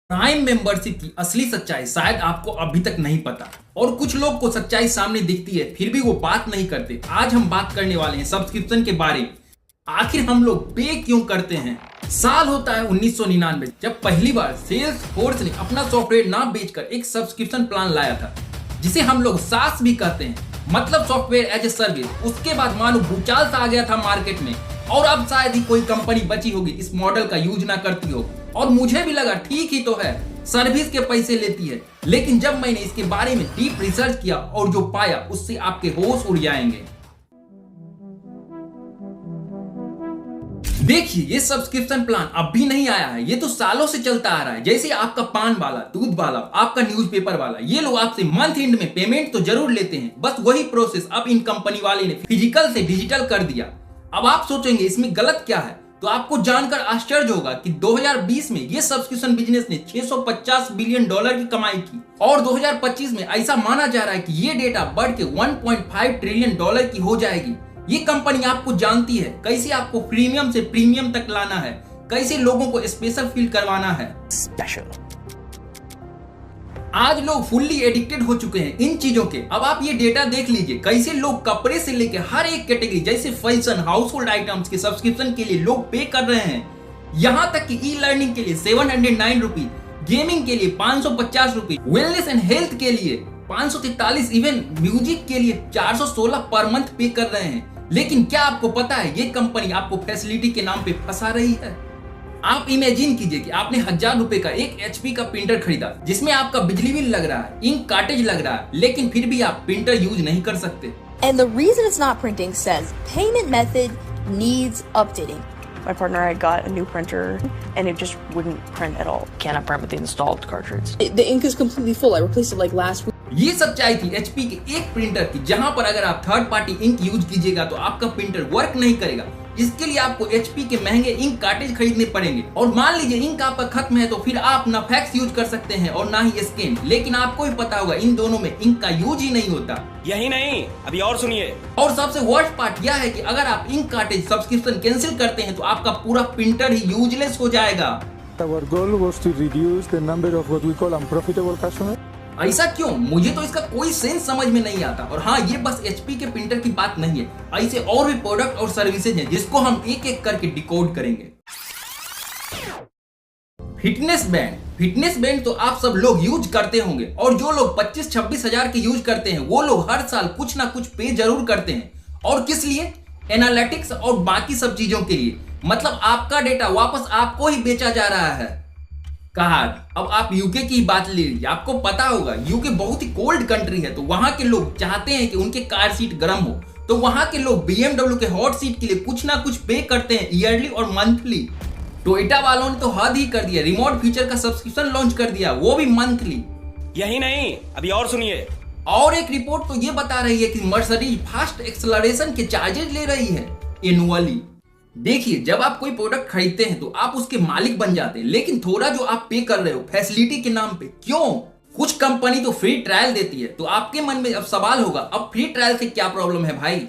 Prime membership की असली सच्चाई शायद आपको अभी तक नहीं पता और कुछ लोग को सच्चाई सामने दिखती है फिर भी वो बात नहीं करते। आज हम बात करने वाले हैं सब्सक्रिप्शन के बारे में। आखिर हम लोग पे क्यों करते हैं। साल होता है 1999 जब पहली बार सेल्सफोर्स ने अपना सॉफ्टवेयर ना बेचकर एक सब्सक्रिप्शन प्लान लाया था जिसे हम लोग सास भी कहते हैं, मतलब सॉफ्टवेयर एज ए सर्विस। उसके बाद मानो भूचाल सा आ गया था मार्केट में और अब शायद ही कोई कंपनी बची होगी इस मॉडल का यूज ना करती हो। और मुझे भी लगा ठीक ही तो है, सर्विस के पैसे लेती है। लेकिन जब मैंने इसके बारे में डीप रिसर्च किया और जो पाया उससे आपके होश उड़ जाएंगे। देखिए, ये सब्सक्रिप्शन प्लान अब भी नहीं आया है, ये तो सालों से चलता आ रहा है। जैसे आपका पान वाला, दूध वाला, आपका न्यूज़पेपर वाला, ये लोग आपसे मंथ एंड में पेमेंट तो जरूर लेते हैं। बस वही प्रोसेस अब इन कंपनी वाले ने फिजिकल से डिजिटल कर दिया। अब आप सोचेंगे इसमें गलत क्या है, तो आपको जानकर आश्चर्य होगा कि 2020 में ये सब्सक्रिप्शन बिजनेस ने $650 बिलियन की कमाई की और 2025 में ऐसा माना जा रहा है कि ये डेटा बढ़ के $1.5 ट्रिलियन की हो जाएगी। ये कंपनी आपको जानती है कैसे आपको प्रीमियम से प्रीमियम तक लाना है, कैसे लोगों को स्पेशल फील करवाना है। स्पेशल। आज लोग फुल्ली एडिक्टेड हो चुके हैं इन चीजों के। अब आप ये डेटा देख लीजिए कैसे लोग कपड़े से लेकर हर एक कैटेगरी जैसे फैशन, हाउस होल्ड आइटम्स के सब्सक्रिप्शन के लिए लोग पे कर रहे हैं। यहाँ तक कि ई लर्निंग के लिए 709 रुपीज, गेमिंग के लिए 550 रुपीज, वेलनेस एंड हेल्थ के लिए 543, इवन म्यूजिक के लिए 416 पर मंथ पे कर रहे हैं। लेकिन क्या आपको पता है ये कंपनी आपको फैसिलिटी के नाम पे फंसा रही है। आप इमेजिन कीजिए कि आपने ₹1000 का एक HP का प्रिंटर खरीदा जिसमें आपका बिजली बिल लग रहा है, इंक कार्टेज लग रहा है, लेकिन फिर भी आप प्रिंटर यूज नहीं कर सकते। And the reason it's not printing says payment method needs updating. My partner had got a new printer and it just wouldn't print at all. Cannot print with the installed cartridge. The ink is completely full. I replaced it like last week. ये सच्चाई थी HP के एक printer की, जहां पर अगर आप थर्ड पार्टी इंक यूज कीजिएगा तो आपका प्रिंटर वर्क नहीं करेगा। इसके लिए आपको HP के महंगे इंक कार्टेज खरीदने पड़ेंगे। और मान लीजिए इंक आपका खत्म है तो फिर आप ना फैक्स यूज कर सकते हैं और ना ही स्कैन। लेकिन आपको भी पता होगा इन दोनों में इंक का यूज ही नहीं होता। यही नहीं, अभी और सुनिए। और सबसे वर्स्ट पार्ट यह है कि अगर आप इंक कार्टेज सब्सक्रिप्शन कैंसिल करते हैं तो आपका पूरा प्रिंटर ही यूजलेस हो जाएगा। Our goal was to reduce the number of what we call unprofitable customers. ऐसा क्यों? मुझे तो इसका कोई सेंस समझ में नहीं आता। और हाँ, ये बस HP के प्रिंटर की बात नहीं है, ऐसे और भी प्रोडक्ट और सर्विसेज हैं जिसको हम एक एक करके डिकोड करेंगे। फिटनेस बैंड तो आप सब लोग यूज करते होंगे और जो लोग 25-26 हजार के यूज करते हैं वो लोग हर साल कुछ ना कुछ पे जरूर करते हैं। और किस लिए? एनालिटिक्स और बाकी सब चीजों के लिए। मतलब आपका डेटा वापस आपको ही बेचा जा रहा है। कहा। अब आप यूके की बात ले लीजिए, आपको पता होगा यूके बहुत ही कोल्ड कंट्री है, तो वहां के लोग चाहते हैं कि उनके कार सीट गर्म हो, तो वहां के लोग BMW के हॉट सीट के लिए कुछ ना कुछ पे करते हैं ईयरली और मंथली। टोयोटा वालों ने तो हद ही कर दिया, रिमोट फीचर का सब्सक्रिप्शन लॉन्च कर दिया, वो भी मंथली। यही नहीं, अभी और सुनिए। और एक रिपोर्ट तो ये बता रही है कि मर्सिडीज फास्ट एक्सेलरेशन के चार्जेस ले रही है एनुअली। देखिए, जब आप कोई प्रोडक्ट खरीदते हैं तो आप उसके मालिक बन जाते हैं, लेकिन थोड़ा जो आप पे कर रहे हो फैसिलिटी के नाम पे क्यों? कुछ कंपनी तो फ्री ट्रायल देती है, तो आपके मन में अब सवाल होगा अब फ्री ट्रायल से क्या प्रॉब्लम है भाई?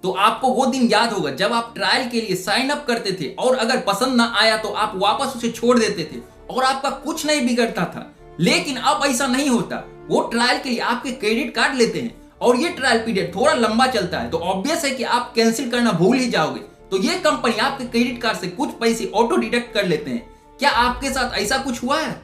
तो आपको वो दिन याद होगा जब आप ट्रायल के लिए साइन अप करते थे और अगर पसंद ना आया तो आप वापस उसे छोड़ देते थे और आपका कुछ नहीं बिगड़ता था। लेकिन अब ऐसा नहीं होता। वो ट्रायल के लिए आपके क्रेडिट कार्ड लेते हैं और ये ट्रायल पीरियड थोड़ा लंबा चलता है, तो ऑब्वियस है कि आप कैंसिल करना भूल ही जाओगे। तो ये कंपनी आपके क्रेडिट कार्ड से कुछ पैसे ऑटो डिडक्ट कर लेते हैं। क्या आपके साथ ऐसा कुछ हुआ है?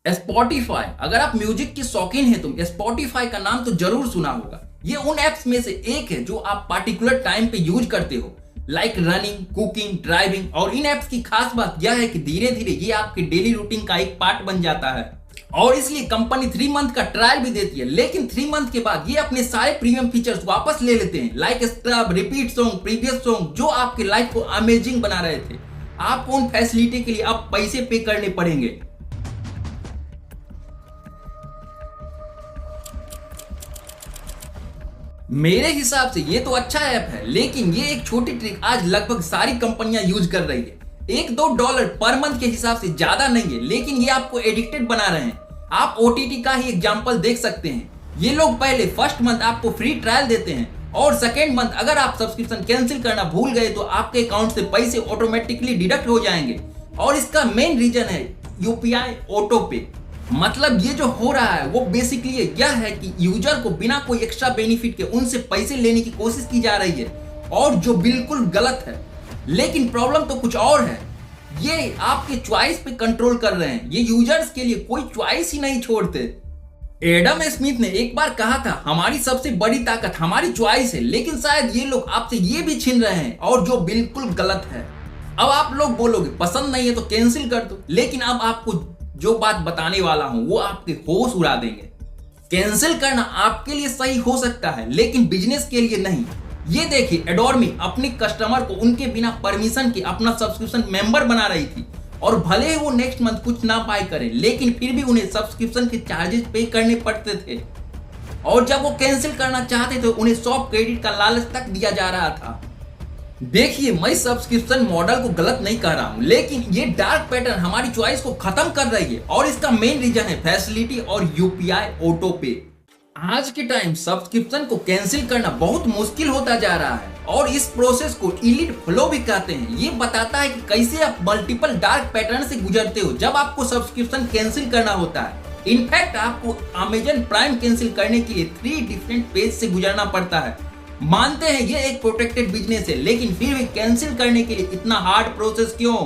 स्पॉटिफाई, अगर आप म्यूजिक के शौकीन हैं तो स्पॉटिफाई का नाम तो जरूर सुना होगा। ये उन एप्स में से एक है जो आप पार्टिकुलर टाइम पे यूज करते हो, लाइक रनिंग, कुकिंग, ड्राइविंग। और इन एप्स की खास बात यह है कि धीरे धीरे ये आपके डेली रूटीन का एक पार्ट बन जाता है और इसलिए कंपनी 3 मंथ का ट्रायल भी देती है। लेकिन 3 मंथ के बाद ये अपने सारे प्रीमियम फीचर्स वापस ले लेते हैं, like scrub, repeat song, previous song, जो आपके लाइफ को अमेजिंग बना रहे थे। आपको उन फैसिलिटी के लिए अब पैसे पे करने पड़ेंगे। मेरे हिसाब से ये तो अच्छा ऐप है, लेकिन ये एक छोटी ट्रिक आज लगभग सारी कंपनियां यूज कर रही है। $1-2 पर मंथ के हिसाब से ज्यादा नहीं है, लेकिन ये आपको एडिक्टेड बना रहे हैं। आप OTT का ही एग्जांपल देख सकते हैं। ये लोग पहले फर्स्ट मंथ आपको फ्री ट्रायल देते हैं और सेकेंड मंथ अगर आप सब्सक्रिप्शन कैंसिल करना भूल गए तो आपके अकाउंट से पैसे ऑटोमेटिकली डिडक्ट हो जाएंगे। और इसका मेन रीजन है यूपीआई ऑटो पे। मतलब ये जो हो रहा है वो बेसिकली यह है कि यूजर को बिना कोई एक्स्ट्रा बेनिफिट के उनसे पैसे लेने की कोशिश की जा रही है, और जो बिल्कुल गलत है। लेकिन प्रॉब्लम तो कुछ और है, ये आपके चॉइस पे कंट्रोल कर रहे हैं, ये यूजर्स के लिए कोई चॉइस ही नहीं छोड़ते। एडम स्मिथ ने एक बार कहा था, हमारी सबसे बड़ी ताकत हमारी चॉइस है, लेकिन शायद ये लोग आपसे ये भी छीन रहे हैं, और जो बिल्कुल गलत है। अब आप लोग बोलोगे पसंद नहीं है तो कैंसिल कर दो, लेकिन अब आपको जो बात बताने वाला हूं वो आपके होश उड़ा देंगे। कैंसिल करना आपके लिए सही हो सकता है, लेकिन बिजनेस के लिए नहीं। ये देखिए, एडोर्मी अपने कस्टमर को उनके बिना परमिशन के अपना सब्सक्रिप्शन मेंबर बना रही थी, और भले ही वो नेक्स्ट मंथ कुछ ना बाय करें, लेकिन फिर भी उन्हें सब्सक्रिप्शन के चार्जेस पे करने पड़ते थे। और जब वो कैंसिल करना चाहते थे उन्हें सॉफ्ट क्रेडिट का लालच तक दिया जा रहा था। देखिए, मैं सब्सक्रिप्शन मॉडल को गलत नहीं कह रहा हूं, लेकिन ये डार्क पैटर्न हमारी चॉइस को खत्म कर रही है, और इसका मेन रीजन है फैसिलिटी और यूपीआई ऑटो पे। आज के टाइम सब्सक्रिप्शन को कैंसिल करना बहुत मुश्किल होता जा रहा है, और इस प्रोसेस को इलीट फ्लो भी कहते हैं। ये बताता है कि कैसे आप मल्टीपल डार्क पैटर्न से गुजरते हो जब आपको सब्सक्रिप्शन कैंसिल करना होता है। इनफैक्ट आपको अमेजन प्राइम कैंसिल करने के लिए 3 डिफरेंट पेज से गुजरना पड़ता है। मानते हैं ये एक प्रोटेक्टेड बिजनेस है, लेकिन फिर भी कैंसिल करने के लिए इतना हार्ड प्रोसेस क्यों?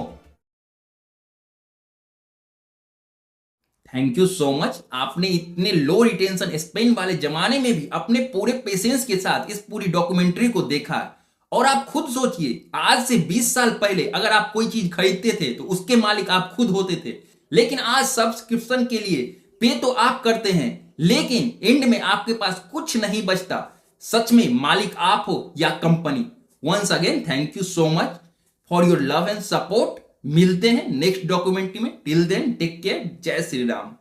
Thank you so much. आपने इतने लो रिटेंशन स्पेन वाले जमाने में भी अपने पूरे पेशेंस के साथ इस पूरी डॉक्यूमेंट्री को देखा है। और आप खुद सोचिए, आज से 20 साल पहले अगर आप कोई चीज खरीदते थे तो उसके मालिक आप खुद होते थे, लेकिन आज सब्सक्रिप्शन के लिए पे तो आप करते हैं, लेकिन एंड में आपके पास कुछ नहीं बचता। सच में मालिक आप हो या company. Once again thank you so much for your love and support. मिलते हैं नेक्स्ट डॉक्यूमेंट्री में। Till then take care. जय श्री राम।